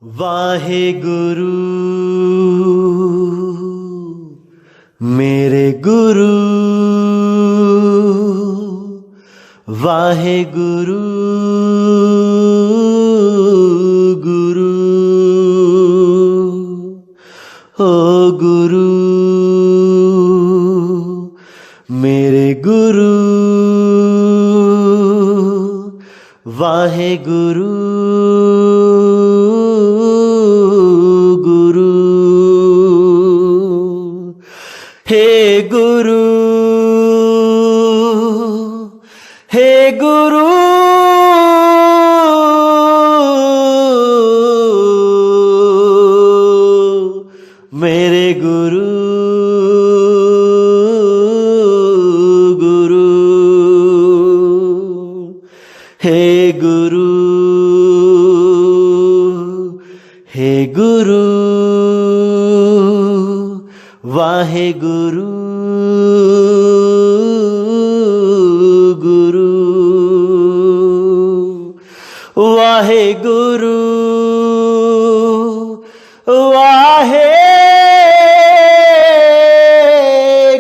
वाहेगुरु मेरे गुरु, वाहेगुरु गुरु, ओ गुरु मेरे गुरु, वाहेगुरु गुरु। हे गुरु, हे गुरु, मेरे गुरु, गुरु, हे गुरु, हे गुरु, वाहेगुरु गुरु, वाहेगुरु, वाहे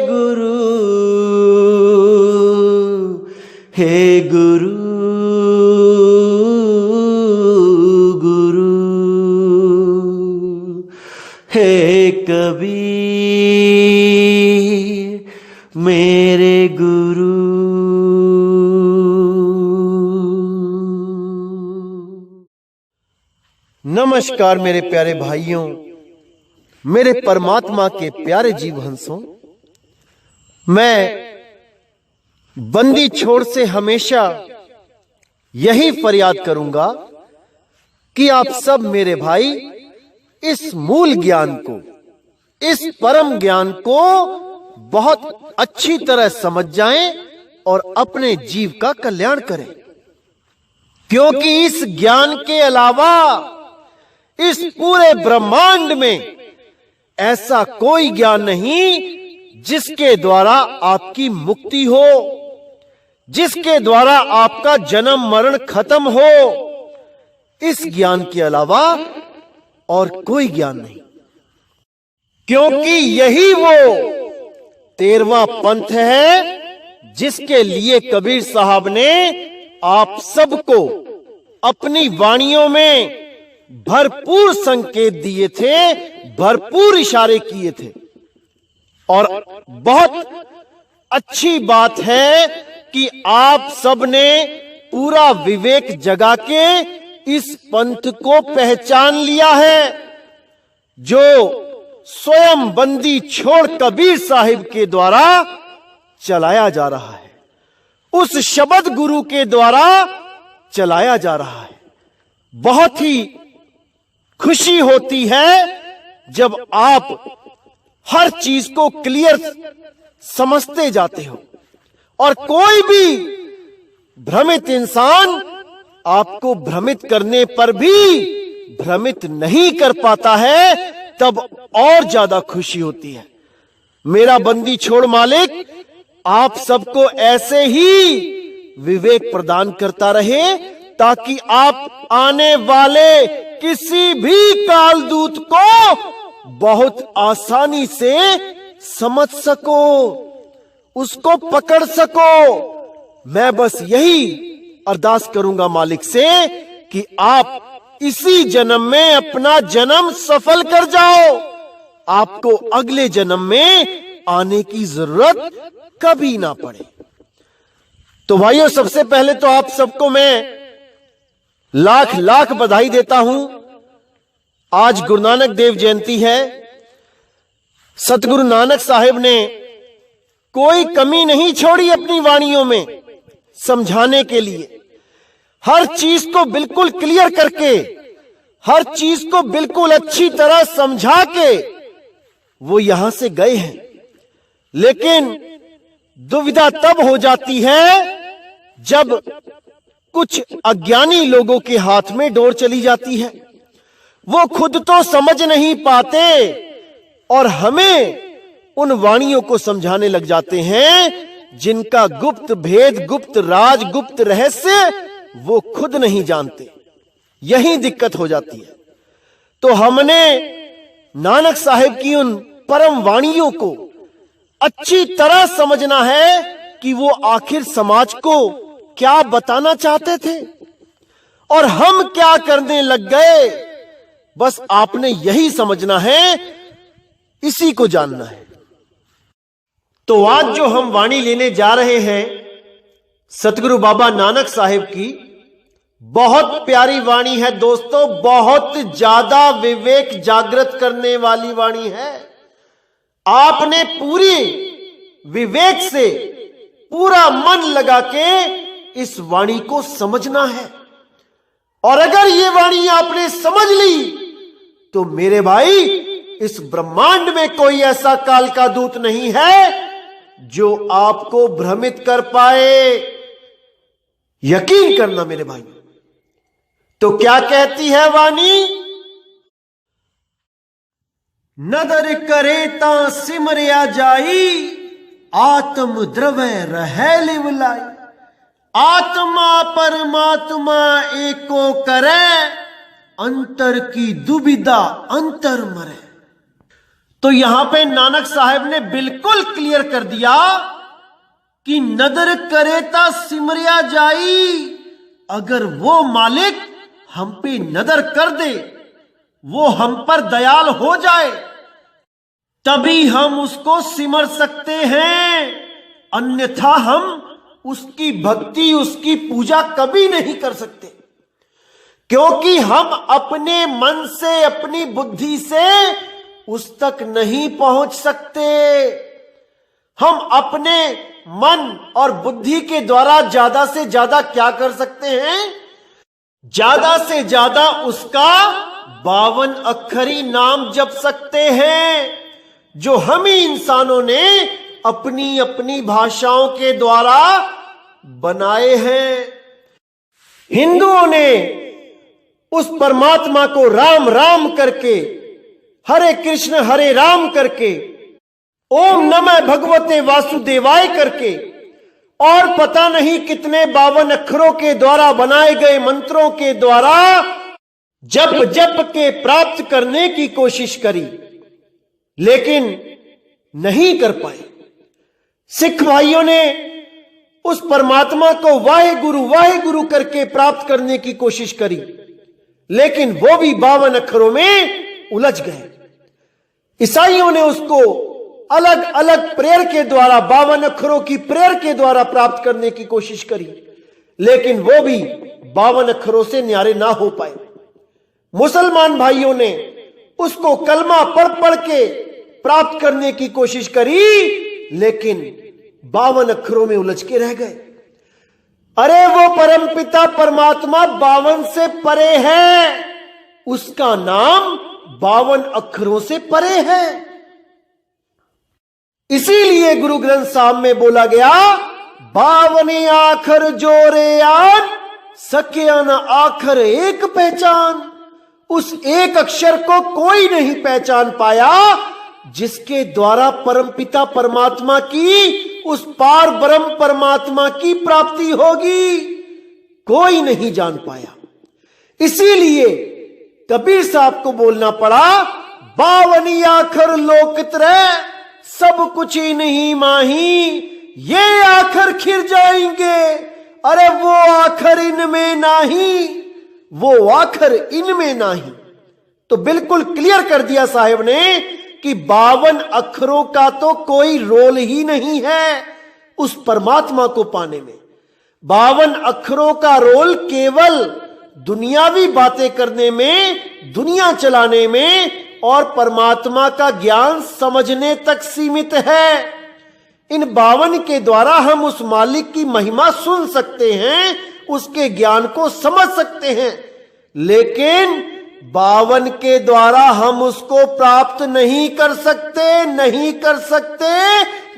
गुरु, हे गुरु, गुरु, हे कबीर मेरे गुरु। नमस्कार मेरे प्यारे भाइयों, मेरे परमात्मा के प्यारे जीव हंसों। मैं बंदी छोड़ से हमेशा यही फरियाद करूंगा कि आप सब मेरे भाई इस मूल ज्ञान को, इस परम ज्ञान को बहुत अच्छी तरह समझ जाएं और अपने जीव का कल्याण करें, क्योंकि इस ज्ञान के अलावा इस पूरे ब्रह्मांड में ऐसा कोई ज्ञान नहीं जिसके द्वारा आपकी मुक्ति हो, जिसके द्वारा आपका जन्म मरण खत्म हो। इस ज्ञान के अलावा और कोई ज्ञान नहीं, क्योंकि यही वो 13वां पंथ है जिसके लिए कबीर साहब ने आप सबको अपनी वाणियों में भरपूर संकेत दिए थे, भरपूर इशारे किए थे। और बहुत अच्छी बात है कि आप सब ने पूरा विवेक जगा के इस पंथ को पहचान लिया है, जो स्वयं बंदी छोड़ कबीर साहिब के द्वारा चलाया जा रहा है, उस शब्द गुरु के द्वारा चलाया जा रहा है। बहुत ही खुशी होती है जब आप हर चीज को क्लियर समझते जाते हो और कोई भी भ्रमित इंसान आपको भ्रमित करने पर भी भ्रमित नहीं कर पाता है, तब और ज्यादा खुशी होती है। मेरा बंदी छोड़ मालिक आप सबको ऐसे ही विवेक प्रदान करता रहे, ताकि आप आने वाले किसी भी कालदूत को बहुत आसानी से समझ सको, उसको पकड़ सको। मैं बस यही अरदास करूंगा मालिक से कि आप इसी जन्म में अपना जन्म सफल कर जाओ, आपको अगले जन्म में आने की जरूरत कभी ना पड़े। तो भाइयों, सबसे पहले तो आप सबको मैं लाख लाख बधाई देता हूं। आज गुरु नानक देव जयंती है। सतगुरु नानक साहिब ने कोई कमी नहीं छोड़ी अपनी वाणियों में समझाने के लिए। हर चीज को बिल्कुल क्लियर करके, हर चीज को बिल्कुल अच्छी तरह समझा के वो यहां से गए हैं। लेकिन दुविधा तब हो जाती है जब कुछ अज्ञानी लोगों के हाथ में डोर चली जाती है। वो खुद तो समझ नहीं पाते और हमें उन वाणियों को समझाने लग जाते हैं जिनका गुप्त भेद, गुप्त राज, गुप्त रहस्य वो खुद नहीं जानते। यही दिक्कत हो जाती है। तो हमने नानक साहिब की उन परम वाणियों को अच्छी तरह समझना है कि वो आखिर समाज को क्या बताना चाहते थे और हम क्या करने लग गए। बस आपने यही समझना है, इसी को जानना है। तो आज जो हम वाणी लेने जा रहे हैं सतगुरु बाबा नानक साहिब की, बहुत प्यारी वाणी है दोस्तों, बहुत ज्यादा विवेक जागृत करने वाली वाणी है। आपने पूरी विवेक से पूरा मन लगा के इस वाणी को समझना है, और अगर ये वाणी आपने समझ ली तो मेरे भाई, इस ब्रह्मांड में कोई ऐसा काल का दूत नहीं है जो आपको भ्रमित कर पाए। यकीन करना मेरे भाई। तो क्या कहती है वाणी? नदर करे ता सिमरिया जाई, आत्म द्रव्य रहे लिवलाई। आत्मा परमात्मा एको करे, अंतर की दुविधा अंतर मरे। तो यहां पे नानक साहब ने बिल्कुल क्लियर कर दिया कि नदर करे ता सिमरिया जाई। अगर वो मालिक हम पे नदर कर दे, वो हम पर दयाल हो जाए, तभी हम उसको सिमर सकते हैं, अन्यथा हम उसकी भक्ति, उसकी पूजा कभी नहीं कर सकते। क्योंकि हम अपने मन से, अपनी बुद्धि से उस तक नहीं पहुंच सकते। हम अपने मन और बुद्धि के द्वारा ज्यादा से ज्यादा क्या कर सकते हैं? ज्यादा से ज्यादा उसका 52 अक्षरी नाम जप सकते हैं, जो हम ही इंसानों ने अपनी अपनी भाषाओं के द्वारा बनाए हैं। हिंदुओं ने उस परमात्मा को राम राम करके, हरे कृष्ण हरे राम करके, ओम नमः भगवते वासुदेवाय करके, और पता नहीं कितने 52 अक्षरों के द्वारा बनाए गए मंत्रों के द्वारा जप जप के प्राप्त करने की कोशिश करी, लेकिन नहीं कर पाए। सिख भाइयों ने उस परमात्मा को वाहे गुरु करके प्राप्त करने की कोशिश करी, लेकिन वो भी 52 अक्षरों में उलझ गए। ईसाइयों ने उसको अलग अलग प्रेयर के द्वारा, 52 अक्षरों की प्रेयर के द्वारा प्राप्त करने की कोशिश करी, लेकिन वो भी 52 अक्षरों से न्यारे ना हो पाए। मुसलमान भाइयों ने उसको कलमा पढ़ पढ़ के प्राप्त करने की कोशिश करी, लेकिन 52 अक्षरों में उलझ के रह गए। अरे वो परमपिता परमात्मा 52 से परे है, उसका नाम 52 अक्षरों से परे है। इसीलिए गुरु ग्रंथ साहब में बोला गया, 52 आखर जोरे आन, सकिया न आखर एक पहचान। उस एक अक्षर को कोई नहीं पहचान पाया जिसके द्वारा परमपिता परमात्मा की, उस पार ब्रह्म परमात्मा की प्राप्ति होगी, कोई नहीं जान पाया। इसीलिए कबीर साहब को बोलना पड़ा, 52 आखर लोकत्रय, सब कुछ ही नहीं माही, ये आखर खिर जाएंगे। अरे वो आखर इनमें नहीं, वो आखर इनमें नहीं। तो बिल्कुल क्लियर कर दिया साहिब ने कि 52 अक्षरों का तो कोई रोल ही नहीं है उस परमात्मा को पाने में। 52 अक्षरों का रोल केवल दुनियावी बातें करने में, दुनिया चलाने में और परमात्मा का ज्ञान समझने तक सीमित है। इन 52 के द्वारा हम उस मालिक की महिमा सुन सकते हैं, उसके ज्ञान को समझ सकते हैं, लेकिन 52 के द्वारा हम उसको प्राप्त नहीं कर सकते, नहीं कर सकते,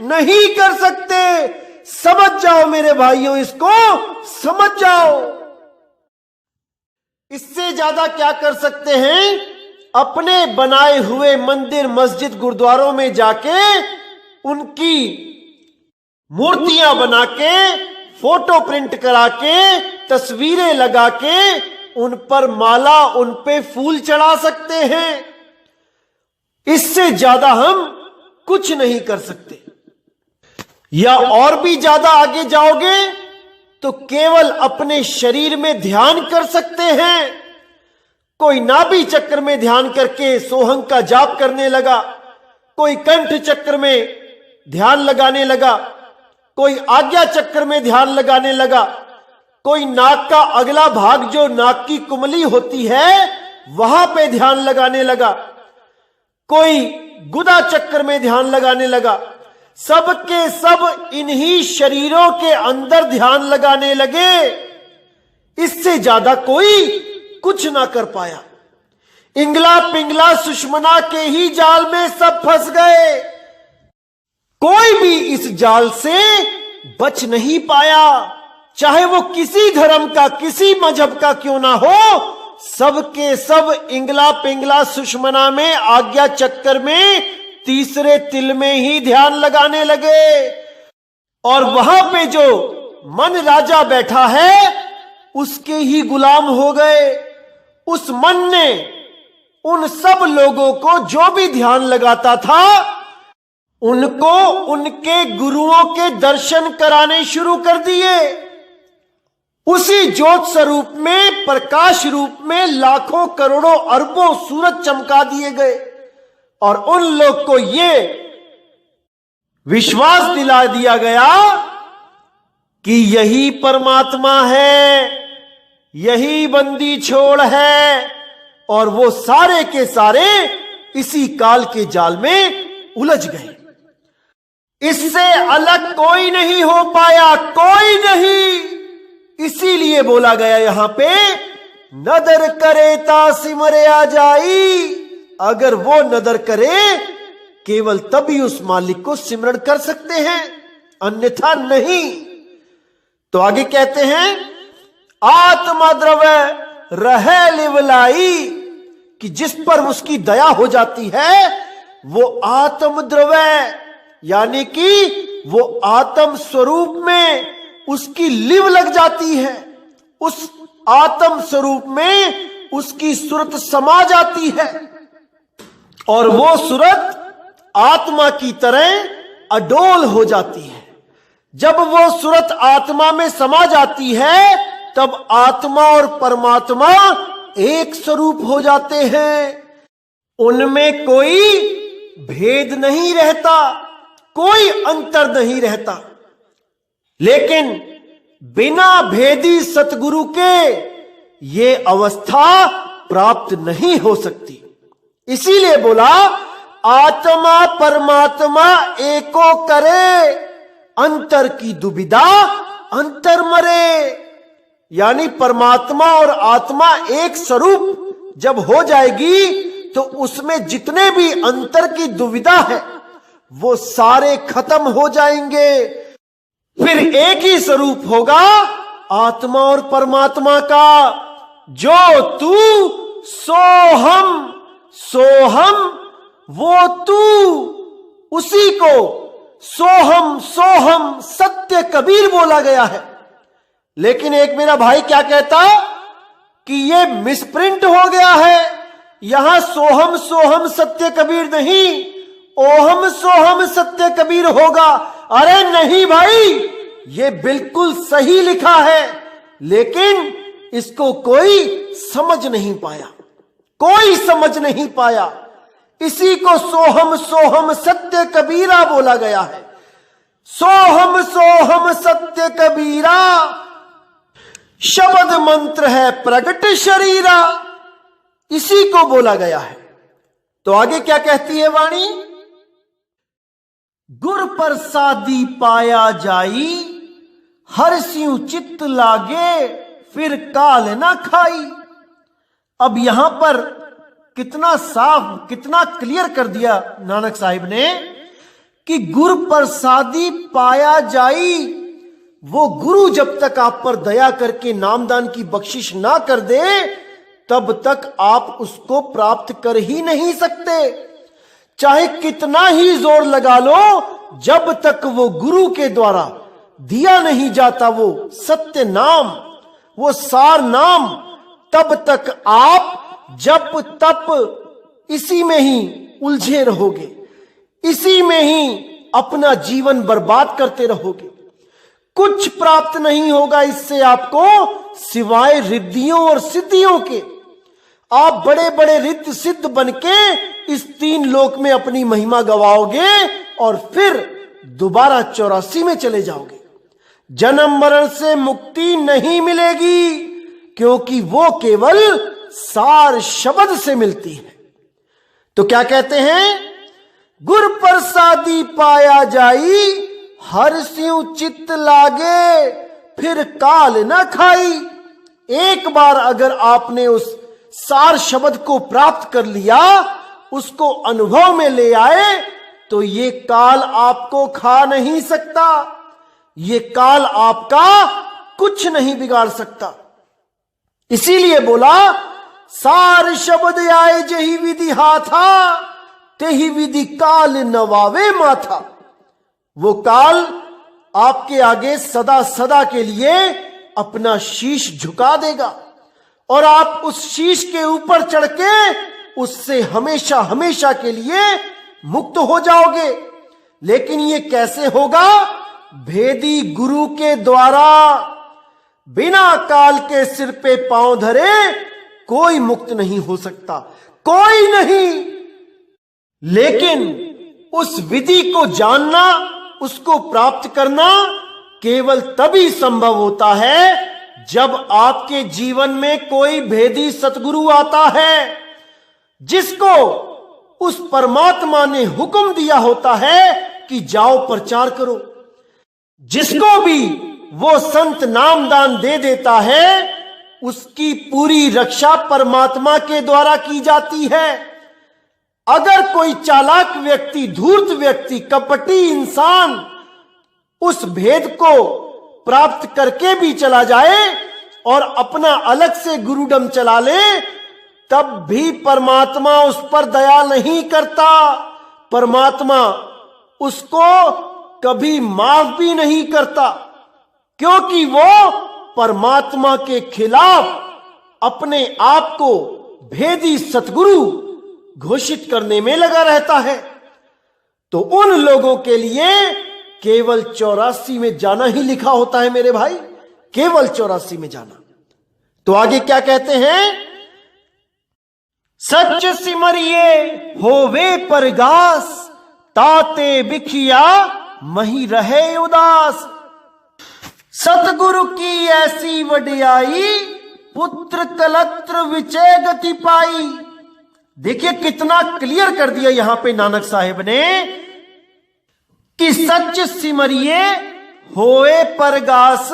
नहीं कर सकते। समझ जाओ मेरे भाइयों, इसको समझ जाओ। इससे ज्यादा क्या कर सकते हैं? अपने बनाए हुए मंदिर, मस्जिद, गुरुद्वारों में जाके उनकी मूर्तियां बना के, फोटो प्रिंट करा के, तस्वीरें लगा के उन पर माला, उन पे फूल चढ़ा सकते हैं। इससे ज्यादा हम कुछ नहीं कर सकते। या और भी ज्यादा आगे जाओगे तो केवल अपने शरीर में ध्यान कर सकते हैं। कोई नाभि चक्र में ध्यान करके सोहंग का जाप करने लगा, कोई कंठ चक्र में ध्यान लगाने लगा, कोई आज्ञा चक्र में ध्यान लगाने लगा, कोई नाक का अगला भाग जो नाक की कुमली होती है वहां पे ध्यान लगाने लगा, कोई गुदा चक्र में ध्यान लगाने लगा। सब के सब इन्हीं शरीरों के अंदर ध्यान लगाने लगे। इससे ज्यादा कोई कुछ ना कर पाया। इंगला पिंगला सुषमना के ही जाल में सब फंस गए। कोई भी इस जाल से बच नहीं पाया, चाहे वो किसी धर्म का, किसी मजहब का क्यों ना हो। सब के सब इंगला पिंगला सुषमना में, आज्ञा चक्कर में, तीसरे तिल में ही ध्यान लगाने लगे। और वहां पे जो मन राजा बैठा है उसके ही गुलाम हो गए। उस मन ने उन सब लोगों को जो भी ध्यान लगाता था उनको उनके गुरुओं के दर्शन कराने शुरू कर दिए। उसी ज्योत स्वरूप में, प्रकाश रूप में लाखों करोड़ों अरबों सूरज चमका दिए गए और उन लोग को ये विश्वास दिला दिया गया कि यही परमात्मा है, यही बंदी छोड़ है। और वो सारे के सारे इसी काल के जाल में उलझ गए। इससे अलग कोई नहीं हो पाया, कोई नहीं। इसीलिए बोला गया यहां पे, नदर करे ता सिमरे आ जाई। अगर वो नदर करे केवल तभी उस मालिक को सिमरण कर सकते हैं, अन्यथा नहीं। तो आगे कहते हैं, आत्मा द्रव्य रहे लिवलाई, कि जिस पर उसकी दया हो जाती है वो आत्म द्रव्य, यानी कि वो आत्म स्वरूप में उसकी लिव लग जाती है। उस आत्म स्वरूप में उसकी सूरत समा जाती है और वो सूरत आत्मा की तरह अडोल हो जाती है। जब वो सूरत आत्मा में समा जाती है तब आत्मा और परमात्मा एक स्वरूप हो जाते हैं। उनमें कोई भेद नहीं रहता, कोई अंतर नहीं रहता। लेकिन बिना भेदी सतगुरु के ये अवस्था प्राप्त नहीं हो सकती। इसीलिए बोला, आत्मा परमात्मा एको करे, अंतर की दुविधा अंतर मरे। यानी परमात्मा और आत्मा एक स्वरूप जब हो जाएगी तो उसमें जितने भी अंतर की दुविधा है वो सारे खत्म हो जाएंगे। फिर एक ही स्वरूप होगा आत्मा और परमात्मा का, जो तू सो हम, सो हम वो तू। उसी को सोहम सोहम सत्य कबीर बोला गया है। लेकिन एक मेरा भाई क्या कहता कि ये मिसप्रिंट हो गया है, यहां सोहम सोहम सत्य कबीर नहीं, ओहम सोहम सत्य कबीर होगा। अरे नहीं भाई, ये बिल्कुल सही लिखा है, लेकिन इसको कोई समझ नहीं पाया, कोई समझ नहीं पाया। इसी को सोहम सोहम सत्य कबीरा बोला गया है। सोहम सोहम सत्य कबीरा शब्द मंत्र है प्रगट शरीरा, इसी को बोला गया है। तो आगे क्या कहती है वाणी, गुर प्रसादी पाया जाई, हर सिंह चित्त लागे, फिर काल ना खाई। अब यहां पर कितना साफ, कितना क्लियर कर दिया नानक साहिब ने कि गुर प्रसादी पाया जाई। वो गुरु जब तक आप पर दया करके नामदान की बख्शिश ना कर दे तब तक आप उसको प्राप्त कर ही नहीं सकते। चाहे कितना ही जोर लगा लो, जब तक वो गुरु के द्वारा दिया नहीं जाता वो सत्य नाम, वो सार नाम, तब तक आप जप तप इसी में ही उलझे रहोगे, इसी में ही अपना जीवन बर्बाद करते रहोगे। कुछ प्राप्त नहीं होगा इससे आपको सिवाय रिद्धियों और सिद्धियों के। आप बड़े बड़े रिद्ध सिद्ध बनके इस 3 लोक में अपनी महिमा गवाओगे और फिर दोबारा 84 में चले जाओगे। जन्म मरण से मुक्ति नहीं मिलेगी, क्योंकि वो केवल सार शब्द से मिलती है। तो क्या कहते हैं? गुर प्रसादी पाया जाई, हर स्यु चित्त लागे, फिर काल न खाई। एक बार अगर आपने उस सार शब्द को प्राप्त कर लिया, उसको अनुभव में ले आए, तो ये काल आपको खा नहीं सकता, ये काल आपका कुछ नहीं बिगाड़ सकता। इसीलिए बोला, सार शब्द आए जही विधि हाथा, तेही विधि काल नवावे माथा। वो काल आपके आगे सदा सदा के लिए अपना शीश झुका देगा और आप उस शीश के ऊपर चढ़ के उससे हमेशा हमेशा के लिए मुक्त हो जाओगे। लेकिन ये कैसे होगा? भेदी गुरु के द्वारा। बिना काल के सिर पे पांव धरे कोई मुक्त नहीं हो सकता, कोई नहीं। लेकिन उस विधि को जानना, उसको प्राप्त करना केवल तभी संभव होता है जब आपके जीवन में कोई भेदी सतगुरु आता है, जिसको उस परमात्मा ने हुक्म दिया होता है कि जाओ प्रचार करो। जिसको भी वो संत नामदान दे देता है, उसकी पूरी रक्षा परमात्मा के द्वारा की जाती है। अगर कोई चालाक व्यक्ति, धूर्त व्यक्ति, कपटी इंसान उस भेद को प्राप्त करके भी चला जाए और अपना अलग से गुरुडम चला ले, तब भी परमात्मा उस पर दया नहीं करता। परमात्मा उसको कभी माफ भी नहीं करता, क्योंकि वो परमात्मा के खिलाफ अपने आप को भेदी सतगुरु घोषित करने में लगा रहता है। तो उन लोगों के लिए केवल 84 में जाना ही लिखा होता है मेरे भाई, केवल 84 में जाना। तो आगे क्या कहते हैं? सच सिमरिए होवे परगास, ताते बिखिया मही रहे उदास। सतगुरु की ऐसी वडियाई, पुत्र कलत्र विचय गति पाई। देखिए कितना क्लियर कर दिया यहां पे नानक साहिब ने कि सच सिमरिए होए परगास,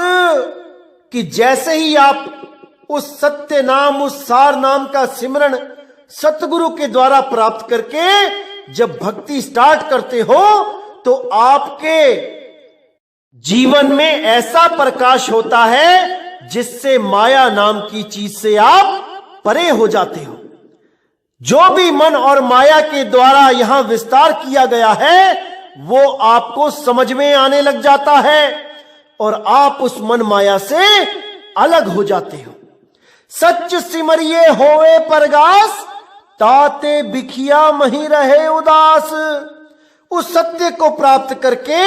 कि जैसे ही आप उस सत्य नाम, उस सार नाम का सिमरन सतगुरु के द्वारा प्राप्त करके जब भक्ति स्टार्ट करते हो, तो आपके जीवन में ऐसा प्रकाश होता है जिससे माया नाम की चीज से आप परे हो जाते हो। जो भी मन और माया के द्वारा यहां विस्तार किया गया है, वो आपको समझ में आने लग जाता है और आप उस मन माया से अलग हो जाते हो। सच सिमरिए होवे परगास, ताते बिखिया मही रहे उदास। उस सत्य को प्राप्त करके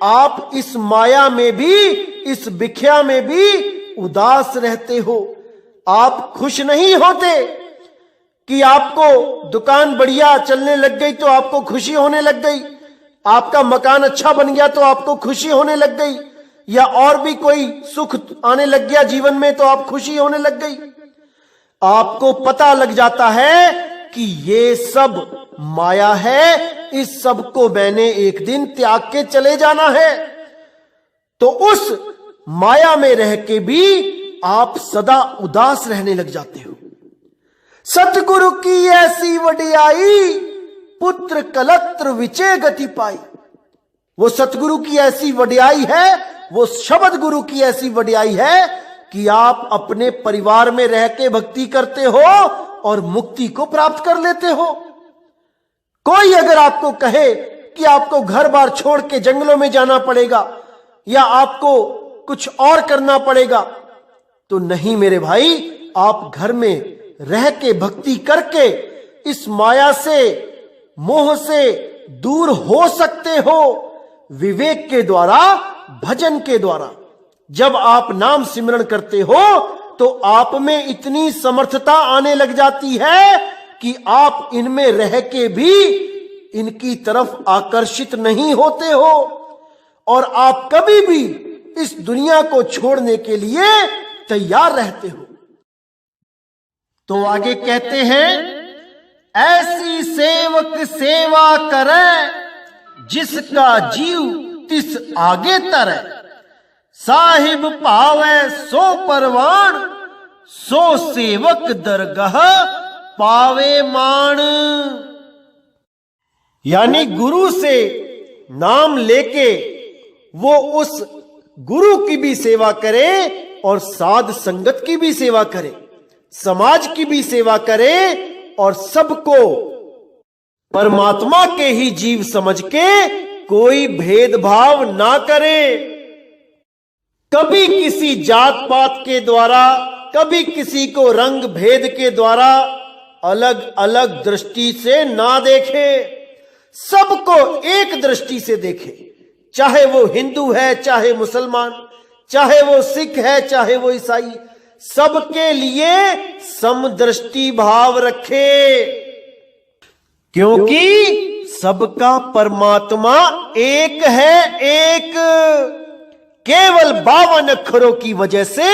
आप इस माया में भी, इस बिखिया में भी उदास रहते हो। आप खुश नहीं होते कि आपको दुकान बढ़िया चलने लग गई तो आपको खुशी होने लग गई, आपका मकान अच्छा बन गया तो आपको खुशी होने लग गई, या और भी कोई सुख आने लग गया जीवन में तो आप खुशी होने लग गई। आपको पता लग जाता है कि ये सब माया है, इस सब को मैंने एक दिन त्याग के चले जाना है। तो उस माया में रह के भी आप सदा उदास रहने लग जाते हो। सतगुरु की ऐसी वडियाई, पुत्र कलत्र विचय गति पाई। वो सतगुरु की ऐसी वडियाई है, वो शब्द गुरु की ऐसी वडियाई है कि आप अपने परिवार में रह के भक्ति करते हो और मुक्ति को प्राप्त कर लेते हो। कोई अगर आपको कहे कि आपको घर बार छोड़ के जंगलों में जाना पड़ेगा या आपको कुछ और करना पड़ेगा, तो नहीं मेरे भाई, आप घर में रह के भक्ति करके इस माया से, मोह से दूर हो सकते हो, विवेक के द्वारा, भजन के द्वारा। जब आप नाम सिमरण करते हो तो आप में इतनी समर्थता आने लग जाती है कि आप इनमें रह के भी इनकी तरफ आकर्षित नहीं होते हो और आप कभी भी इस दुनिया को छोड़ने के लिए तैयार रहते हो। तो आगे कहते हैं, ऐसी सेवक सेवा करे, जिसका जीव तिस आगे तरे, साहिब पावे सो परवान, सो सेवक दरगाह पावे मान। यानी गुरु से नाम लेके वो उस गुरु की भी सेवा करे और साध संगत की भी सेवा करे, समाज की भी सेवा करे और सबको परमात्मा के ही जीव समझ के कोई भेदभाव ना करे। कभी किसी जात पात के द्वारा, कभी किसी को रंग भेद के द्वारा अलग अलग दृष्टि से ना देखे, सबको एक दृष्टि से देखे। चाहे वो हिंदू है, चाहे मुसलमान, चाहे वो सिख है, चाहे वो ईसाई, सबके लिए समदृष्टि भाव रखे, क्योंकि सबका परमात्मा एक है, एक। केवल 52 अक्षरों की वजह से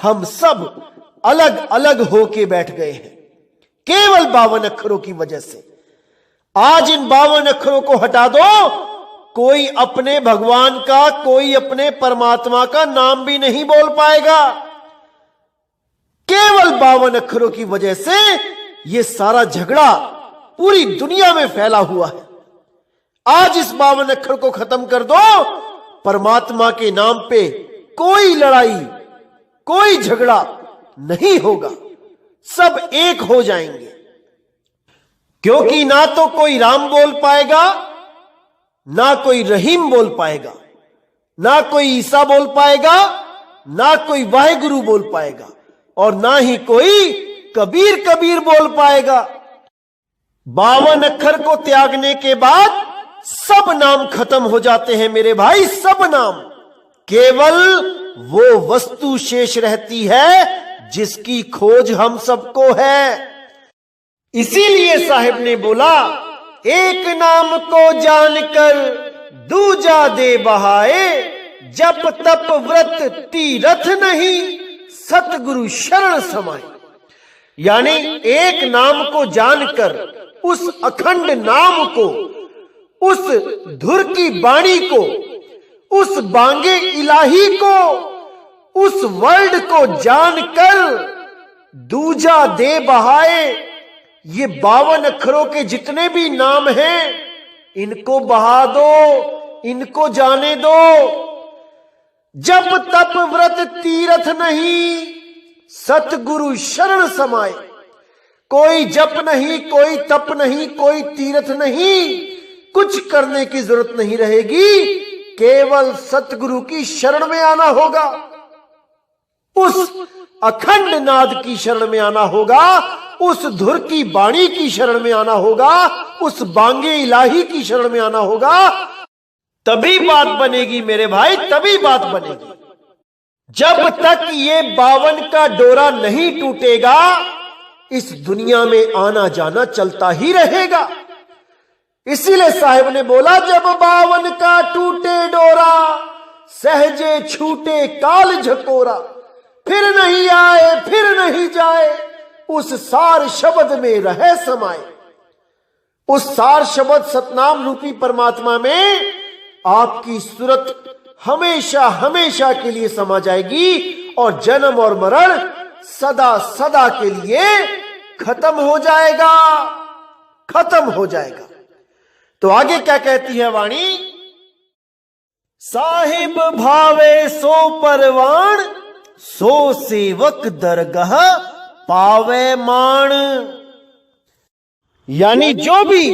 हम सब अलग अलग होके बैठ गए हैं, केवल 52 अक्षरों की वजह से। आज इन 52 अक्षरों को हटा दो, कोई अपने भगवान का, कोई अपने परमात्मा का नाम भी नहीं बोल पाएगा। केवल 52 अक्षरों की वजह से ये सारा झगड़ा पूरी दुनिया में फैला हुआ है। आज इस 52 अक्षर को खत्म कर दो, परमात्मा के नाम पे कोई लड़ाई, कोई झगड़ा नहीं होगा, सब एक हो जाएंगे। क्योंकि ना तो कोई राम बोल पाएगा, ना कोई रहीम बोल पाएगा, ना कोई ईसा बोल पाएगा, ना कोई वाहेगुरु बोल पाएगा और ना ही कोई कबीर कबीर बोल पाएगा। 52 अक्षर को त्यागने के बाद सब नाम खत्म हो जाते हैं मेरे भाई, सब नाम। केवल वो वस्तु शेष रहती है जिसकी खोज हम सबको है। इसीलिए साहिब ने बोला, एक नाम को जानकर दूजा दे बहाए, जप तप व्रत तीरथ नहीं, सतगुरु शरण समाए। यानी एक नाम को जानकर, उस अखंड नाम को, उस धुर की बाणी को, उस बांगे इलाही को, उस वर्ल्ड को जानकर दूजा दे बहाए। ये 52 अक्षरों के जितने भी नाम हैं, इनको बहा दो, इनको जाने दो। जब तप व्रत तीरथ नहीं, सतगुरु शरण समाए। कोई जप नहीं, कोई तप नहीं, कोई तीर्थ नहीं, कुछ करने की जरूरत नहीं रहेगी, केवल सतगुरु की शरण में आना होगा, उस अखंड नाद की शरण में आना होगा, उस धुर की बाणी की शरण में आना होगा, उस बांगे इलाही की शरण में आना होगा। तभी बात बनेगी मेरे भाई, तभी बात बनेगी। जब तक ये 52 का डोरा नहीं टूटेगा, इस दुनिया में आना जाना चलता ही रहेगा। इसीलिए साहिब ने बोला, जब 52 का टूटे डोरा, सहजे छूटे काल झकोरा, फिर नहीं आए फिर नहीं जाए, उस सार शब्द में रहे समाए। उस सार शब्द सतनाम रूपी परमात्मा में आपकी सूरत हमेशा हमेशा के लिए समा जाएगी और जन्म और मरण सदा सदा के लिए खत्म हो जाएगा, खत्म हो जाएगा। तो आगे क्या कहती है वाणी? साहिब भावे सो परवान, सो सेवक दरगाह पावे मान। यानी जो भी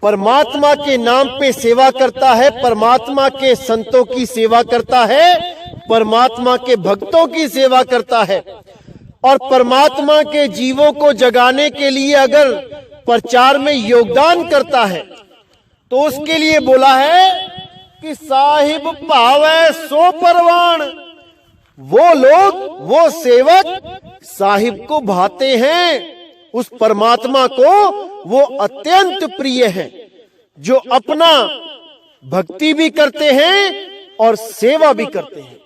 परमात्मा के नाम पे सेवा करता है, परमात्मा के संतों की सेवा करता है, परमात्मा के भक्तों की सेवा करता है और परमात्मा के जीवों को जगाने के लिए अगर प्रचार में योगदान करता है तो उसके लिए बोला है कि साहिब भावै सो परवान। वो लोग, वो सेवक साहिब को भाते हैं, उस परमात्मा को वो अत्यंत प्रिय है, जो अपना भक्ति भी करते हैं और सेवा भी करते हैं।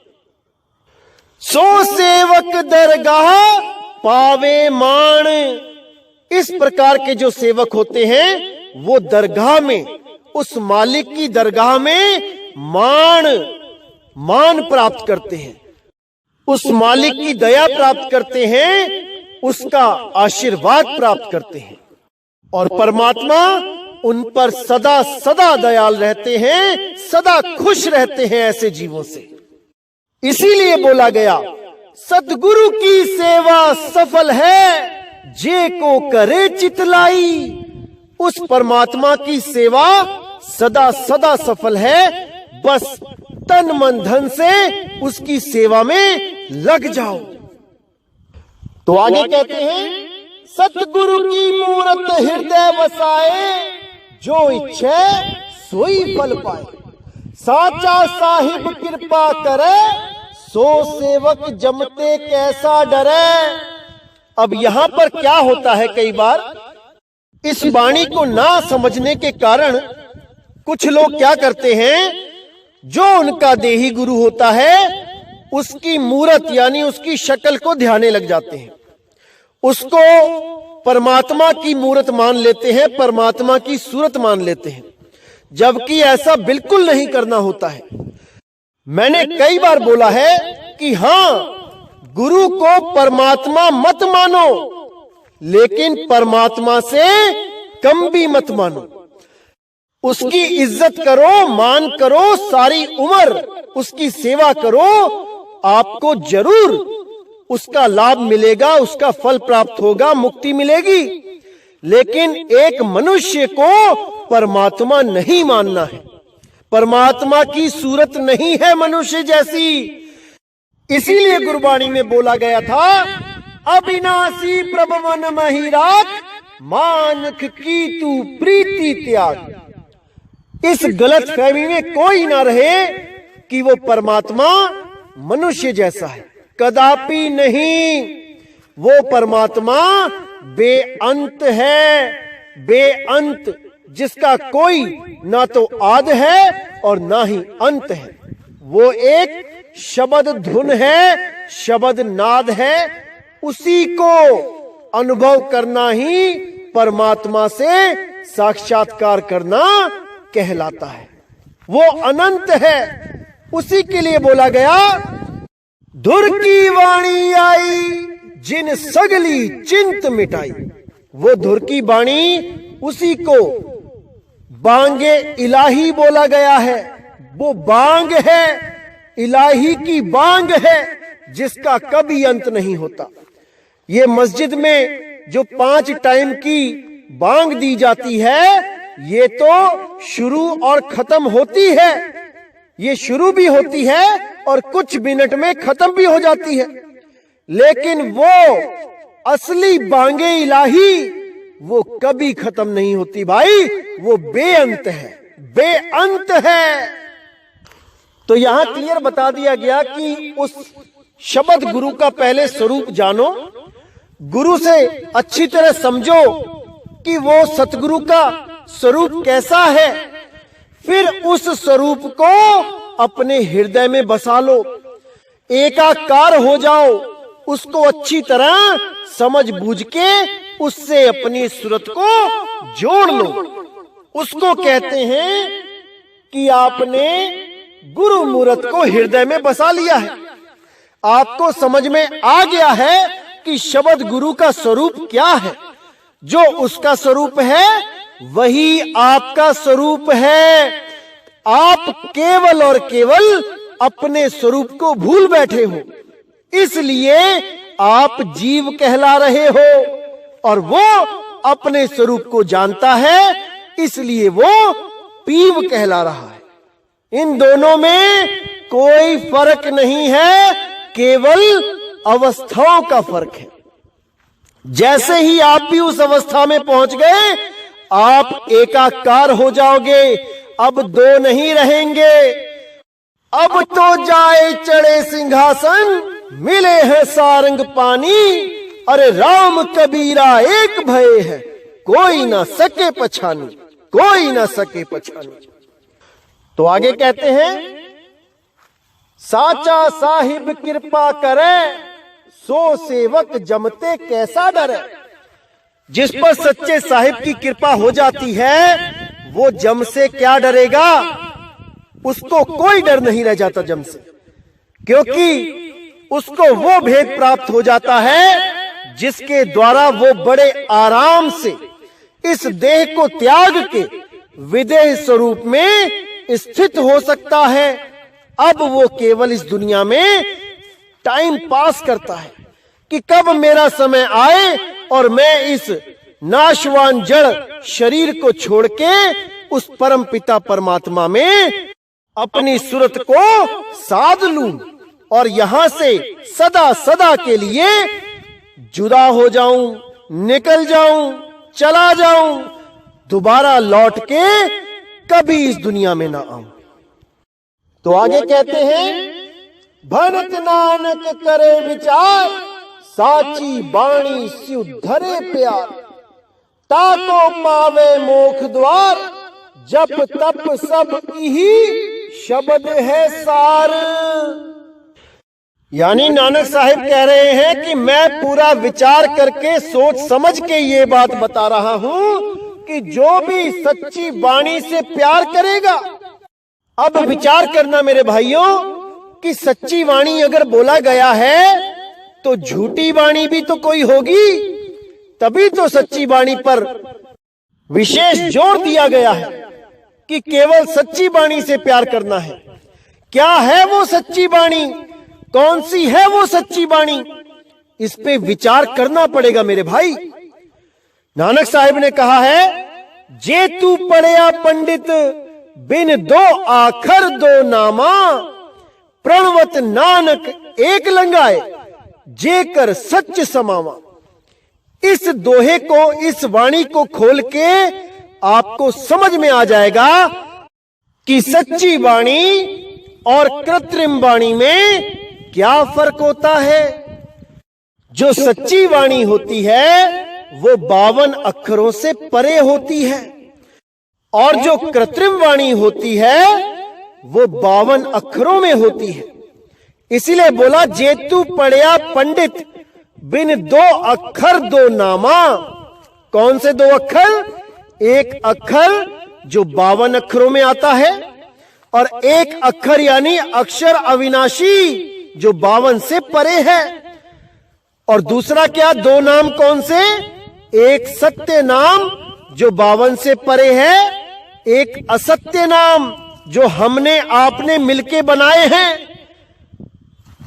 सो सेवक दरगाह पावे मान। इस प्रकार के जो सेवक होते हैं वो दरगाह में, उस मालिक की दरगाह में मान प्राप्त करते हैं, उस मालिक की दया प्राप्त करते हैं, उसका आशीर्वाद प्राप्त करते हैं और परमात्मा उन पर सदा सदा दयाल रहते हैं, सदा खुश रहते हैं ऐसे जीवों से। इसीलिए बोला गया सतगुरु की सेवा सफल है, जे को करे चितलाई। उस परमात्मा की सेवा सदा सदा सफल है, बस तन मन धन से उसकी सेवा में लग जाओ। तो आगे कहते हैं सतगुरु की मूरत हृदय बसाए, जो इच्छे सोई फल पाए। साचा साहिब कृपा करे, सो सेवक जमते कैसा डरे। अब यहां पर क्या होता है, कई बार इस वाणी को ना समझने के कारण कुछ लोग क्या करते हैं, जो उनका देही गुरु होता है उसकी मूरत यानी उसकी शक्ल को ध्याने लग जाते हैं, उसको परमात्मा की मूरत मान लेते हैं, परमात्मा की सूरत मान लेते हैं, जबकि ऐसा बिल्कुल नहीं करना होता है। मैंने कई बार बोला है कि हां, गुरु को परमात्मा मत मानो, लेकिन परमात्मा से कम भी मत मानो। उसकी इज्जत करो, मान करो, सारी उम्र उसकी सेवा करो, आपको जरूर उसका लाभ मिलेगा, उसका फल प्राप्त होगा, मुक्ति मिलेगी। लेकिन एक मनुष्य को परमात्मा नहीं मानना है, परमात्मा की सूरत नहीं है मनुष्य जैसी। इसीलिए गुरबाणी में बोला गया था अविनाशी प्रभवन महिरात, मानक की तू प्रीति त्याग। इस गलत फहमी में कोई ना रहे कि वो परमात्मा मनुष्य जैसा है, कदापि नहीं। वो परमात्मा बेअंत है, बेअंत, जिसका कोई ना तो आद है और ना ही अंत है। वो एक शब्द धुन है, शब्द नाद है, उसी को अनुभव करना ही परमात्मा से साक्षात्कार करना कहलाता है। वो अनंत है, उसी के लिए बोला गया धुर की वाणी आई, जिन सगली चिंत मिटाई। वो धुर की वाणी, उसी को बांगे इलाही बोला गया है। वो बांग है, इलाही की बांग है, जिसका कभी अंत नहीं होता। ये मस्जिद में जो 5 टाइम की बांग दी जाती है, ये तो शुरू और खत्म होती है, ये शुरू भी होती है और कुछ मिनट में खत्म भी हो जाती है। लेकिन वो असली बांगे इलाही वो कभी खत्म नहीं होती भाई, वो बेअंत है, बेअंत है। तो यहां क्लियर बता दिया गया कि उस शब्द गुरु का पहले स्वरूप जानो, गुरु से अच्छी तरह समझो कि वो सतगुरु का स्वरूप कैसा है, फिर उस स्वरूप को अपने हृदय में बसा लो, एकाकार हो जाओ, उसको अच्छी तरह समझ बूझ के उससे अपनी सूरत को जोड़ लो। उसको कहते हैं कि आपने गुरु मूरत को हृदय में बसा लिया है। आपको समझ में आ गया है कि शब्द गुरु का स्वरूप क्या है। जो उसका स्वरूप है वही आपका स्वरूप है। आप केवल और केवल अपने स्वरूप को भूल बैठे हो, इसलिए आप जीव कहला रहे हो, और वो अपने स्वरूप को जानता है, इसलिए वो पीव कहला रहा है। इन दोनों में कोई फर्क नहीं है, केवल अवस्थाओं का फर्क है। जैसे ही आप भी उस अवस्था में पहुंच गए, आप एकाकार हो जाओगे, अब दो नहीं रहेंगे। अब तो जाए चढ़े सिंहासन, मिले हैं सारंग पानी, अरे राम कबीरा एक भय है, कोई ना सके पछानी, कोई ना सके पछानी। तो आगे कहते हैं, साचा साहिब कृपा करे, सो सेवक जमते कैसा डरे। जिस पर सच्चे साहिब की कृपा हो जाती है, वो जम से क्या डरेगा, उसको कोई डर नहीं रह जाता जम से, क्योंकि उसको वो भेद प्राप्त हो जाता है जिसके द्वारा वो बड़े आराम से इस देह को त्याग के विदेह स्वरूप में स्थित हो सकता है। अब वो केवल इस दुनिया में टाइम पास करता है कि कब मेरा समय आए और मैं इस नाशवान जड़ शरीर को छोड़ के उस परम पिता परमात्मा में अपनी सूरत को साध लूं और यहां से सदा सदा के लिए जुदा हो जाऊं, निकल जाऊं, चला जाऊं, दोबारा लौट के कभी इस दुनिया में ना आऊं। तो आगे कहते हैं, भनत नानक करे विचार, साची बाणी स्यु धरे प्यार, ताको पावे मोख द्वार, जप तप सब ही शब्द है सार। यानी नानक साहिब कह रहे हैं कि मैं पूरा विचार करके सोच समझ के ये बात बता रहा हूं कि जो भी सच्ची वाणी से प्यार करेगा। अब विचार करना मेरे भाइयों कि सच्ची वाणी अगर बोला गया है तो झूठी वाणी भी तो कोई होगी, तभी तो सच्ची वाणी पर विशेष जोर दिया गया है कि केवल सच्ची वाणी से प्यार करना है। क्या है वो सच्ची वाणी, कौन सी है वो सच्ची वाणी, इस पे विचार करना पड़ेगा मेरे भाई। नानक साहिब ने कहा है, जे तू पढ़या पंडित बिन दो आखर दो नामा, प्रणवत नानक एक लंगाए, जे कर सच समावा। इस दोहे को, इस वाणी को खोल के आपको समझ में आ जाएगा कि सच्ची वाणी और कृत्रिम वाणी में क्या फर्क होता है। जो सच्ची वाणी होती है वो 52 अक्षरों से परे होती है और जो कृत्रिम वाणी होती है वो 52 अक्षरों में होती है। इसीलिए बोला, जेतु पढ़या पंडित बिन दो अक्षर दो नामा। कौन से दो अक्षर? एक अक्षर जो 52 अक्षरों में आता है और एक अक्षर यानी अक्षर अविनाशी जो 52 से परे है। और दूसरा क्या? दो नाम कौन से? एक सत्य नाम जो 52 से परे है, एक असत्य नाम जो हमने आपने मिलके बनाए हैं।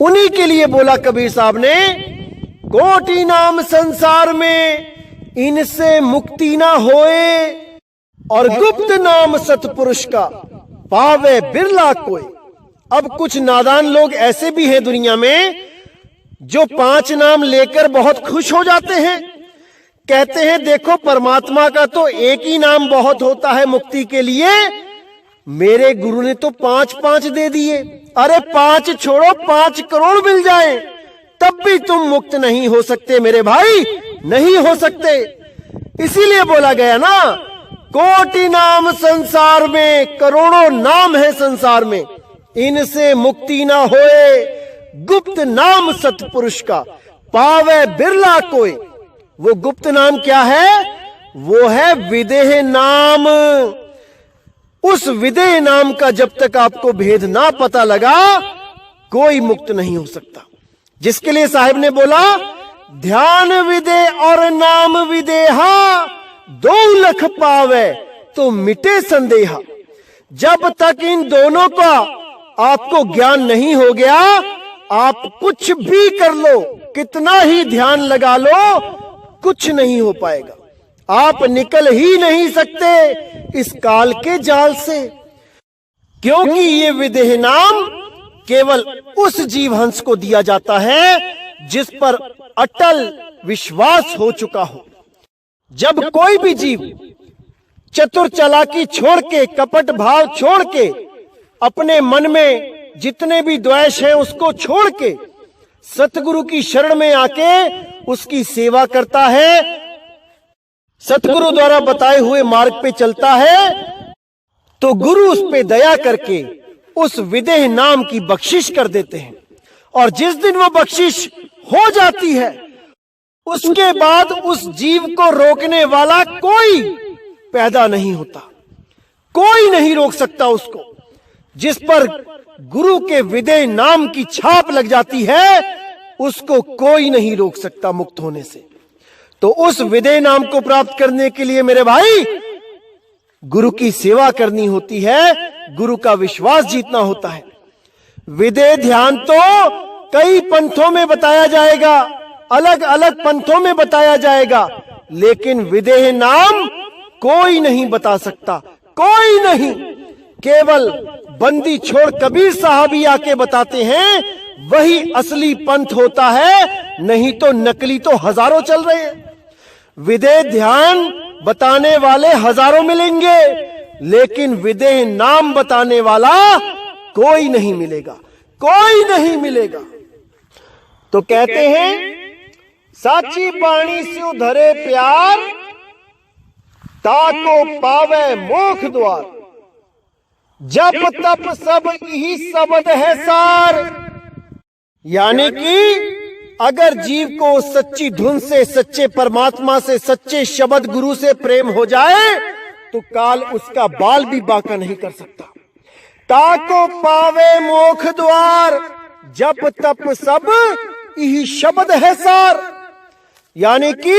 उन्हीं के लिए बोला कबीर साहब ने, कोटि नाम संसार में इनसे मुक्ति ना होए, और गुप्त नाम सतपुरुष का पावे बिरला कोई। अब कुछ नादान लोग ऐसे भी हैं दुनिया में जो 5 नाम लेकर बहुत खुश हो जाते हैं। कहते हैं देखो परमात्मा का तो एक ही नाम बहुत होता है मुक्ति के लिए, मेरे गुरु ने तो 5-5 दे दिए। अरे 5 छोड़ो, 5 करोड़ मिल जाए तब भी तुम मुक्त नहीं हो सकते मेरे भाई, नहीं हो सकते। इसीलिए बोला गया ना, कोटि नाम संसार में, करोड़ों नाम है संसार में, इनसे मुक्ति ना होए, गुप्त नाम सतपुरुष का पावे बिरला कोई। वो गुप्त नाम क्या है? वो है विदेह नाम। उस विदेह नाम का जब तक आपको भेद ना पता लगा, कोई मुक्त नहीं हो सकता। जिसके लिए साहिब ने बोला, ध्यान विदे और नाम विदेहा, 2 लख पावे तो मिटे संदेहा। जब तक इन दोनों का आपको ज्ञान नहीं हो गया, आप कुछ भी कर लो, कितना ही ध्यान लगा लो, कुछ नहीं हो पाएगा। आप निकल ही नहीं सकते इस काल के जाल से, क्योंकि ये विदेह नाम केवल उस जीव हंस को दिया जाता है जिस पर अटल विश्वास हो चुका हो। जब कोई भी जीव चतुर चालाकी छोड़ के, कपट भाव छोड़ के, अपने मन में जितने भी द्वेष है उसको छोड़ के सतगुरु की शरण में आके उसकी सेवा करता है, सतगुरु द्वारा बताए हुए मार्ग पे चलता है, तो गुरु उस पे दया करके उस विदेह नाम की बख्शिश कर देते हैं। और जिस दिन वो बख्शिश हो जाती है, उसके बाद उस जीव को रोकने वाला कोई पैदा नहीं होता, कोई नहीं रोक सकता उसको। जिस पर गुरु के विदेह नाम की छाप लग जाती है, उसको कोई नहीं रोक सकता मुक्त होने से। तो उस विदेह नाम को प्राप्त करने के लिए मेरे भाई गुरु की सेवा करनी होती है, गुरु का विश्वास जीतना होता है। विदेह ध्यान तो कई पंथों में बताया जाएगा, अलग अलग पंथों में बताया जाएगा, लेकिन विदेह नाम कोई नहीं बता सकता, कोई नहीं। केवल बंदी छोड़ कबीर साहब ही आके बताते हैं, वही असली पंथ होता है, नहीं तो नकली तो हजारों चल रहे हैं। विदेह ध्यान बताने वाले हजारों मिलेंगे, लेकिन विदेह नाम बताने वाला कोई नहीं मिलेगा, कोई नहीं मिलेगा। तो कहते हैं, साची पानी से उधरे प्यार, ताको पावे मोख द्वार, जप तप सब यही शब्द है सार। यानी कि अगर जीव को सच्ची धुन से, सच्चे परमात्मा से, सच्चे शब्द गुरु से प्रेम हो जाए, तो काल उसका बाल भी बांका नहीं कर सकता। ताको पावे मोख द्वार, जप तप सब यही शब्द है सार। यानी कि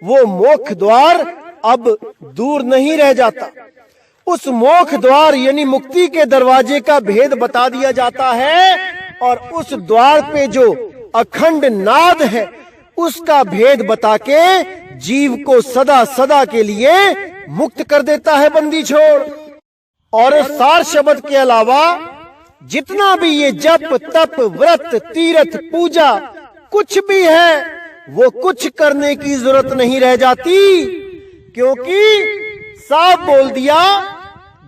वो मोक्ष द्वार अब दूर नहीं रह जाता। उस मोक्ष द्वार यानी मुक्ति के दरवाजे का भेद बता दिया जाता है, और उस द्वार पे जो अखंड नाद है उसका भेद बता के जीव को सदा सदा के लिए मुक्त कर देता है बंदी छोड़। और सार शब्द के अलावा जितना भी ये जप तप व्रत तीर्थ पूजा कुछ भी है, वो कुछ करने की जरूरत नहीं रह जाती, क्योंकि साफ बोल दिया,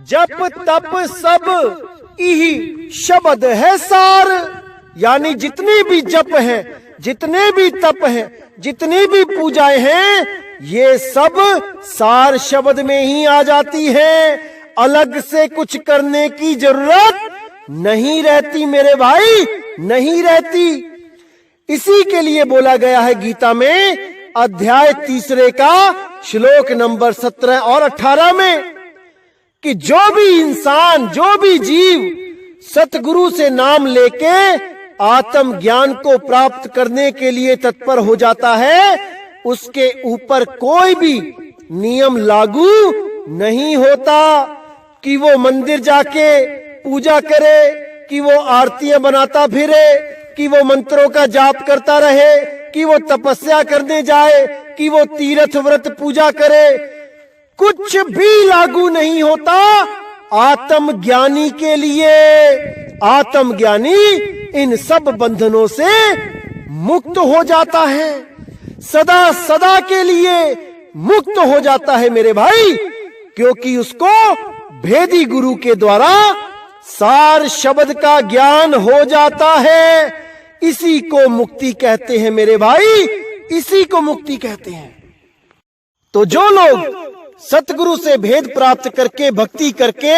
जप तप सब यही शब्द है सार। यानी जितने भी जप हैं, जितने भी तप हैं, जितनी भी पूजाएं हैं, ये सब सार शब्द में ही आ जाती हैं। अलग से कुछ करने की जरूरत नहीं रहती मेरे भाई, नहीं रहती। इसी के लिए बोला गया है गीता में अध्याय 3 का श्लोक नंबर 17 और 18 में, कि जो भी इंसान, जो भी जीव सतगुरु से नाम लेके आत्म ज्ञान को प्राप्त करने के लिए तत्पर हो जाता है, उसके ऊपर कोई भी नियम लागू नहीं होता कि वो मंदिर जाके पूजा करे, कि वो आरतियां बनाता फिरे, कि वो मंत्रों का जाप करता रहे, कि वो तपस्या करने जाए, कि वो तीर्थ व्रत पूजा करे। कुछ भी लागू नहीं होता आत्मज्ञानी के लिए। आत्मज्ञानी इन सब बंधनों से मुक्त हो जाता है, सदा सदा के लिए मुक्त हो जाता है मेरे भाई, क्योंकि उसको भेदी गुरु के द्वारा सार शब्द का ज्ञान हो जाता है। इसी को मुक्ति कहते हैं मेरे भाई, इसी को मुक्ति कहते हैं। तो जो लोग सतगुरु से भेद प्राप्त करके भक्ति करके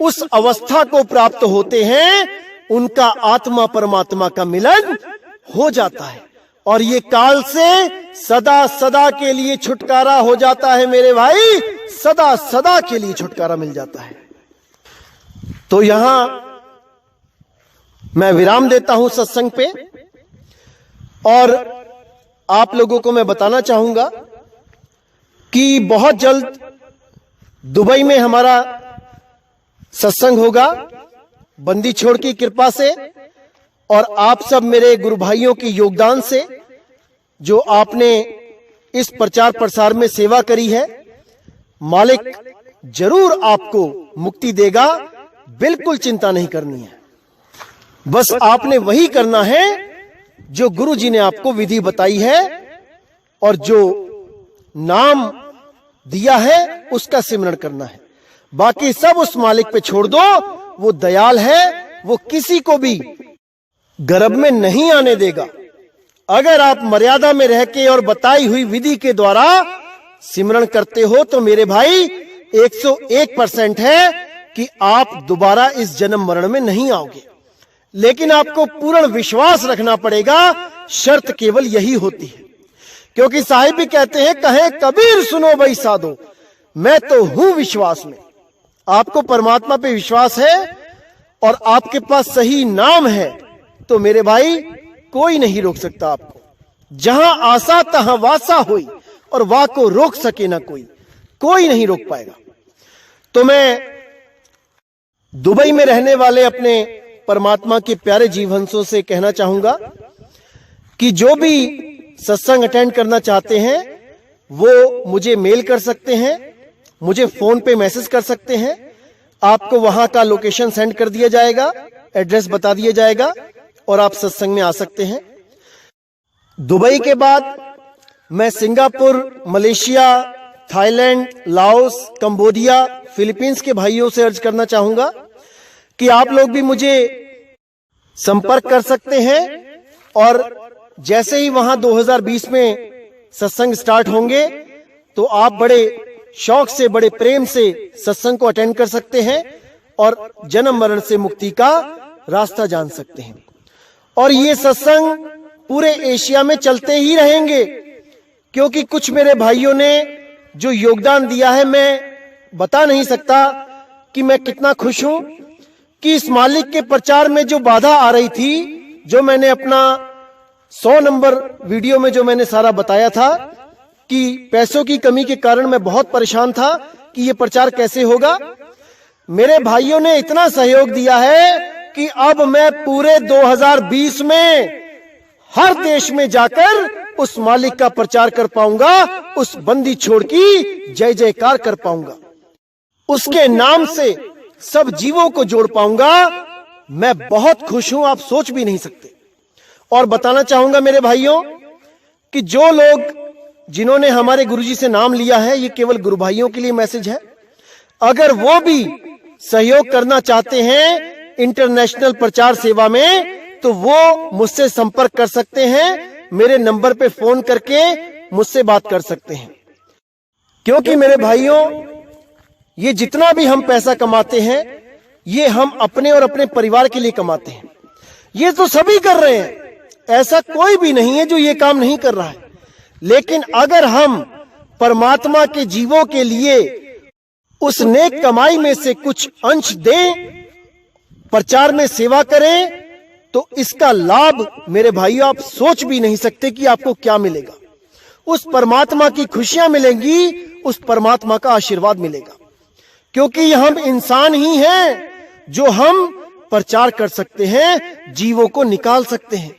उस अवस्था को प्राप्त होते हैं, उनका आत्मा परमात्मा का मिलन हो जाता है, और ये काल से सदा सदा के लिए छुटकारा हो जाता है मेरे भाई, सदा सदा के लिए छुटकारा मिल जाता है। तो यहां मैं विराम देता हूं सत्संग पे, और आप लोगों को मैं बताना चाहूंगा कि बहुत जल्द दुबई में हमारा सत्संग होगा बंदी छोड़ की कृपा से, और आप सब मेरे गुरु भाइयों की योगदान से, जो आपने इस प्रचार प्रसार में सेवा करी है, मालिक जरूर आपको मुक्ति देगा। बिल्कुल चिंता नहीं करनी है, बस आपने वही करना है जो गुरु जी ने आपको विधि बताई है और जो नाम दिया है उसका सिमरण करना है। बाकी सब उस मालिक पे छोड़ दो। वो दयाल है, वो किसी को भी गर्भ में नहीं आने देगा। अगर आप मर्यादा में रह के और बताई हुई विधि के द्वारा सिमरण करते हो तो मेरे भाई 101% है कि आप दोबारा इस जन्म मरण में नहीं आओगे। लेकिन आपको पूर्ण विश्वास रखना पड़ेगा। शर्त केवल यही होती है, क्योंकि साहिब भी कहते हैं, कहे कबीर सुनो भाई साधो, मैं तो हूं विश्वास में। आपको परमात्मा पे विश्वास है और आपके पास सही नाम है तो मेरे भाई कोई नहीं रोक सकता आपको। जहां आशा तहां वासा हुई और वाह को रोक सके ना कोई नहीं रोक पाएगा। तो मैं दुबई में रहने वाले अपने परमात्मा के प्यारे जीवहंसों से कहना चाहूंगा कि जो भी सत्संग अटेंड करना चाहते हैं वो मुझे मेल कर सकते हैं, मुझे फोन पे मैसेज कर सकते हैं। आपको वहां का लोकेशन सेंड कर दिया जाएगा, एड्रेस बता दिया जाएगा और आप सत्संग में आ सकते हैं। दुबई के बाद मैं Singapore, Malaysia, Thailand, Laos, Cambodia, Philippines के भाइयों से अर्ज करना चाहूंगा कि आप लोग भी मुझे संपर्क कर सकते हैं। और जैसे ही वहां 2020 में सत्संग स्टार्ट होंगे तो आप बड़े शौक से, बड़े प्रेम से सत्संग को अटेंड कर सकते हैं और जन्म मरण से मुक्ति का रास्ता जान सकते हैं। और ये सत्संग पूरे एशिया में चलते ही रहेंगे, क्योंकि कुछ मेरे भाइयों ने जो योगदान दिया है, मैं बता नहीं सकता कि मैं कितना खुश हूं कि इस मालिक के प्रचार में जो बाधा आ रही थी, जो मैंने अपना 100 नंबर वीडियो में जो मैंने सारा बताया था कि पैसों की कमी के कारण मैं बहुत परेशान था कि ये प्रचार कैसे होगा, मेरे भाइयों ने इतना सहयोग दिया है कि अब मैं पूरे 2020 में हर देश में जाकर उस मालिक का प्रचार कर पाऊंगा, उस बंदी छोड़ की जय जयकार कर पाऊंगा, उसके नाम से सब जीवों को जोड़ पाऊंगा। मैं बहुत खुश हूं, आप सोच भी नहीं सकते। और बताना चाहूंगा मेरे भाइयों कि जो लोग जिन्होंने हमारे गुरुजी से नाम लिया है, ये केवल गुरु भाइयों के लिए मैसेज है। अगर वो भी सहयोग करना चाहते हैं इंटरनेशनल प्रचार सेवा में तो वो मुझसे संपर्क कर सकते हैं, मेरे नंबर पे फोन करके मुझसे बात कर सकते हैं। क्योंकि मेरे भाइयों, ये जितना भी हम पैसा कमाते हैं ये हम अपने और अपने परिवार के लिए कमाते हैं। ये तो सभी कर रहे हैं, ऐसा कोई भी नहीं है जो ये काम नहीं कर रहा है। लेकिन अगर हम परमात्मा के जीवों के लिए उस नेक कमाई में से कुछ अंश दें, प्रचार में सेवा करें, तो इसका लाभ मेरे भाइयों आप सोच भी नहीं सकते कि आपको क्या मिलेगा। उस परमात्मा की खुशियां मिलेंगी, उस परमात्मा का आशीर्वाद मिलेगा। क्योंकि हम इंसान ही हैं जो हम प्रचार कर सकते हैं, जीवों को निकाल सकते हैं।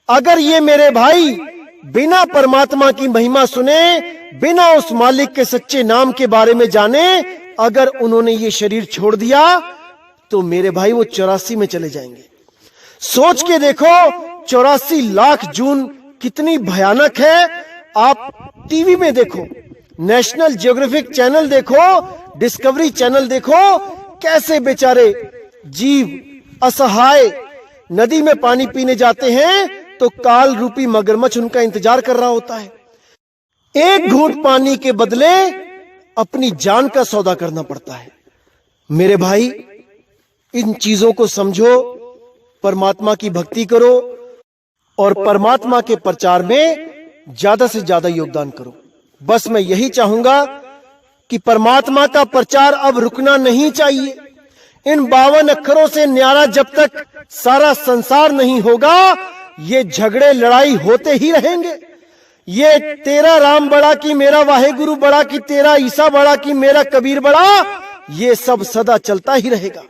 अगर ये मेरे भाई बिना परमात्मा की महिमा सुने, बिना उस मालिक के सच्चे नाम के बारे में जाने, अगर उन्होंने ये शरीर छोड़ दिया तो मेरे भाई वो 84 में चले जाएंगे। सोच के देखो, 84 लाख जून कितनी भयानक है। आप टीवी में देखो, नेशनल ज्योग्राफिक चैनल देखो, डिस्कवरी चैनल देखो, कैसे बेचारे जीव असहाय नदी में पानी पीने जाते हैं तो काल रूपी मगरमच्छ उनका इंतजार कर रहा होता है। एक घूंट पानी के बदले अपनी जान का सौदा करना पड़ता है। मेरे भाई, इन चीजों को समझो, परमात्मा की भक्ति करो और परमात्मा के प्रचार में ज्यादा से ज्यादा योगदान करो। बस मैं यही चाहूंगा कि परमात्मा का प्रचार अब रुकना नहीं चाहिए। इन 52 अक्षरों से न्यारा जब तक सारा संसार नहीं होगा, ये झगड़े लड़ाई होते ही रहेंगे। ये तेरा राम बड़ा कि मेरा वाहेगुरु बड़ा कि तेरा ईसा बड़ा कि मेरा कबीर बड़ा, ये सब सदा चलता ही रहेगा।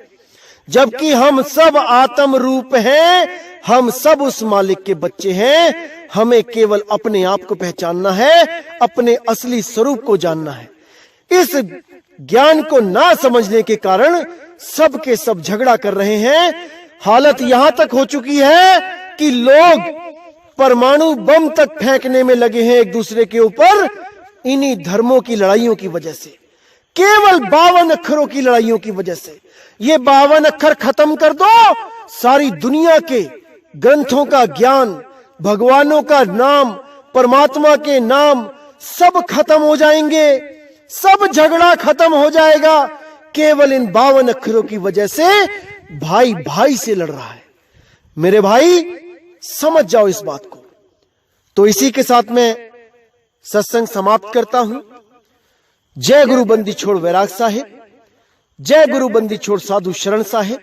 जबकि हम सब आत्म रूप हैं, हम सब उस मालिक के बच्चे हैं। हमें केवल अपने आप को पहचानना है, अपने असली स्वरूप को जानना है। इस ज्ञान को ना समझने के कारण सब के सब झगड़ा कर रहे हैं। हालत यहां तक हो चुकी है कि लोग परमाणु बम तक फेंकने में लगे हैं एक दूसरे के ऊपर, इन्हीं धर्मों की लड़ाइयों की वजह से, केवल 52 अक्षरों की लड़ाइयों की वजह से। ये 52 अक्षर खत्म कर दो, सारी दुनिया के ग्रंथों का ज्ञान, भगवानों का नाम, परमात्मा के नाम सब खत्म हो जाएंगे, सब झगड़ा खत्म हो जाएगा। केवल इन 52 अक्षरों की वजह से भाई भाई से लड़ रहा है। मेरे भाई समझ जाओ इस बात को। तो इसी के साथ मैं सत्संग समाप्त करता हूं। जय गुरु बंदी छोड़ वैराग साहिब, जय गुरु बंदी छोड़ साधु शरण साहिब,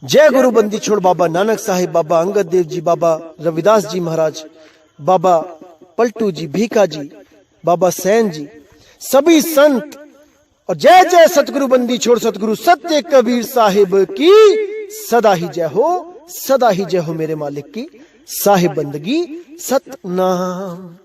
जय गुरु बंदी छोड़ बाबा नानक साहिब, बाबा अंगद देव जी, बाबा रविदास जी महाराज, बाबा पलटू जी, भीखा जी, बाबा सैन जी, सभी संत, और जय जय सतगुरु बंदी छोड़ सतगुरु सत्य कबीर साहिब की सदा ही जय हो, सदा ही जय हो मेरे मालिक की। साहिब बंदगी सतनाम।